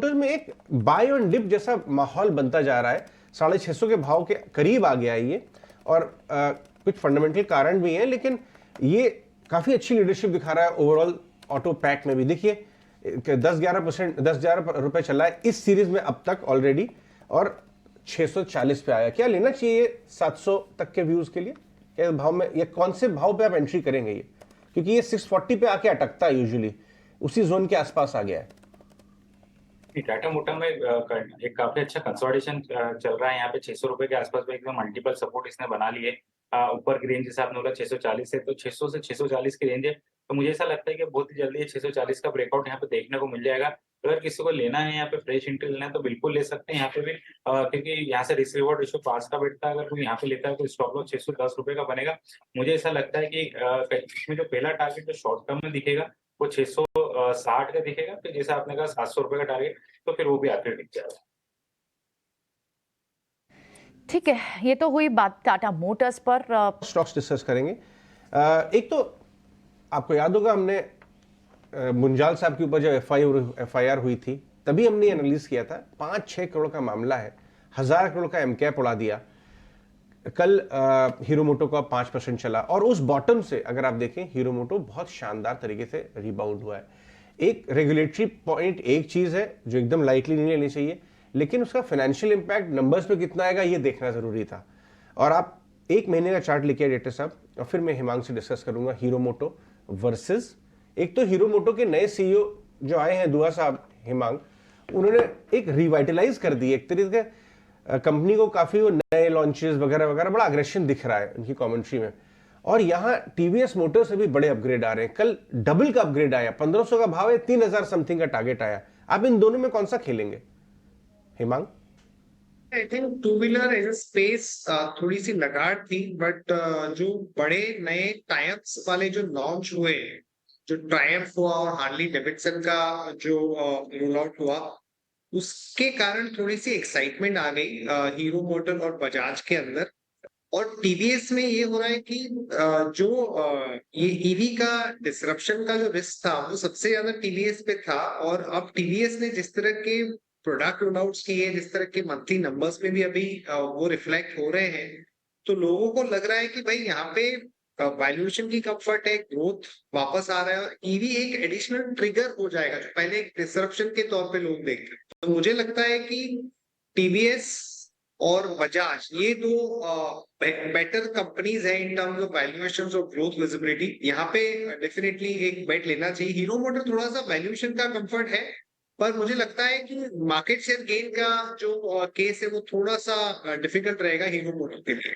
Motors में एक bye on dip जैसा माहौल बनता जा रहा है, 650 के भाव के करीब आ गया है ये, और कुछ फंडामेंटल कारण भी हैं, लेकिन ये काफी अच्छी लीडरशिप दिखा रहा है ओवरऑल ऑटो पैक में भी। देखिए 10-11% 10,000 रुपए चला है इस सीरीज में अब तक ऑलरेडी, और 640 पे आया। क्या लेना चाहिए 700 तक के व्यूज के लिए? क्या भाव में, या कौन से भाव पे आप एंट्री करेंगे ये? क्योंकि ये 640 पे आके अटकता है यूजुअली, उसी जोन के आसपास आ गया है। टाटा मोटर में एक काफी अच्छा कंसोलिडेशन चल रहा है यहाँ पे 600 रुपए के आसपास में एकदम मल्टीपल सपोर्ट इसने बना लिए। ऊपर की रेंज जैसे आपने बोला 640 है, तो 600 से 640 की रेंज है। तो मुझे ऐसा लगता है कि बहुत ही जल्दी 640 का ब्रेकआउट यहाँ पे देखने को मिल जाएगा। अगर किसी को लेना है यहाँ पे फ्रेश एंट्री लेना है तो बिल्कुल ले सकते हैं यहाँ पे भी, क्योंकि यहाँ से रिस्क रिवॉर्ड रेशियो पास का बैठता है। अगर कोई यहाँ पे लेता है तो स्टॉप लॉस 610 रुपए का बनेगा। मुझे ऐसा लगता है कि इसमें जो पहला टारगेट जो शॉर्ट टर्म में दिखेगा वो 660 का दिखेगा। फिर जैसे आपने कहा 700 रुपए का टारगेट, तो फिर वो भी आके दिख जाएगा। ठीक है, ये तो हुई बात टाटा मोटर्स पर। स्टॉक्स डिस्कस करेंगे। एक तो आपको याद होगा, हमने मुंजाल साहब के ऊपर जब FIR हुई थी तभी हमने एनालिस किया था, 5-6 करोड़ का मामला है, 1000 करोड़ का एमकैप उड़ा दिया। कल हीरो मोटो का 5% चला, और उस बॉटम से अगर आप देखें हीरो मोटो बहुत शानदार तरीके से रिबाउंड हुआ है। एक रेगुलेटरी पॉइंट एक चीज है जो एकदम लाइटली नहीं लेनी चाहिए, लेकिन उसका फाइनेंशियल इंपैक्ट नंबर्स पे कितना आएगा ये देखना जरूरी था। और आप एक महीने का चार्ट लिखिए डेटा साहब, और फिर मैं हिमांग से डिस्कस करूंगा हीरो मोटो वर्सेस, एक तो हीरो मोटो के नए CEO जो आए हैं दुआ साहब, हिमांग, उन्होंने एक रिवाइटलाइज कर दी एक तरीके कंपनी को, काफी वो नए लॉन्चेस वगैरह वगैरह, बड़ा अग्रेशन दिख रहा है उनकी कमेंट्री में। और यहाँ TVS मोटर से भी बड़े अपग्रेड आ रहे हैं, कल डबल का अपग्रेड आया, 1500 का भाव है, 3000 समथिंग का टारगेट आया। आप इन दोनों में कौन सा खेलेंगे Himang? I think two wheeler as a space थोड़ी सी लगाड़ थी, बट जो बड़े नए टाइप्स वाले जो लॉन्च हुए, जो ट्रायम्फ हुआ और हार्ली डेविडसन का जो रोल आउट हुआ, उसके कारण थोड़ी सी एक्साइटमेंट आ गई हीरो मोटर और बजाज के अंदर। और टीवीएस में ये हो रहा है कि ये ईवी का डिसरप्शन का जो रिस्क था वो सबसे ज्यादा टीवीएस पे था। और अब टीवीएस ने जिस तरह के प्रोडक्ट रोल आउट किए, जिस तरह के मंथली नंबर्स में भी अभी वो रिफ्लेक्ट हो रहे हैं, तो लोगों को लग रहा है कि भाई यहाँ पे वैल्यूएशन की कंफर्ट है, ग्रोथ वापस आ रहा है, ईवी एक एडिशनल ट्रिगर हो जाएगा जो पहले एक डिसरप्शन के तौर पे लोग देखते हैं। तो मुझे लगता है कि टीवीएस और बजाज ये दो बेटर कंपनीज है इन टर्म्स ऑफ वैल्यूएशंस और ग्रोथ विजिबिलिटी। यहाँ पे डेफिनेटली एक बेट लेना चाहिए। हीरो मोटर थोड़ा सा वैल्यूएशन का कंफर्ट है, पर मुझे लगता है कि मार्केट शेयर गेन का जो केस है वो थोड़ा सा डिफिकल्ट रहेगा हीरो मोटर के लिए।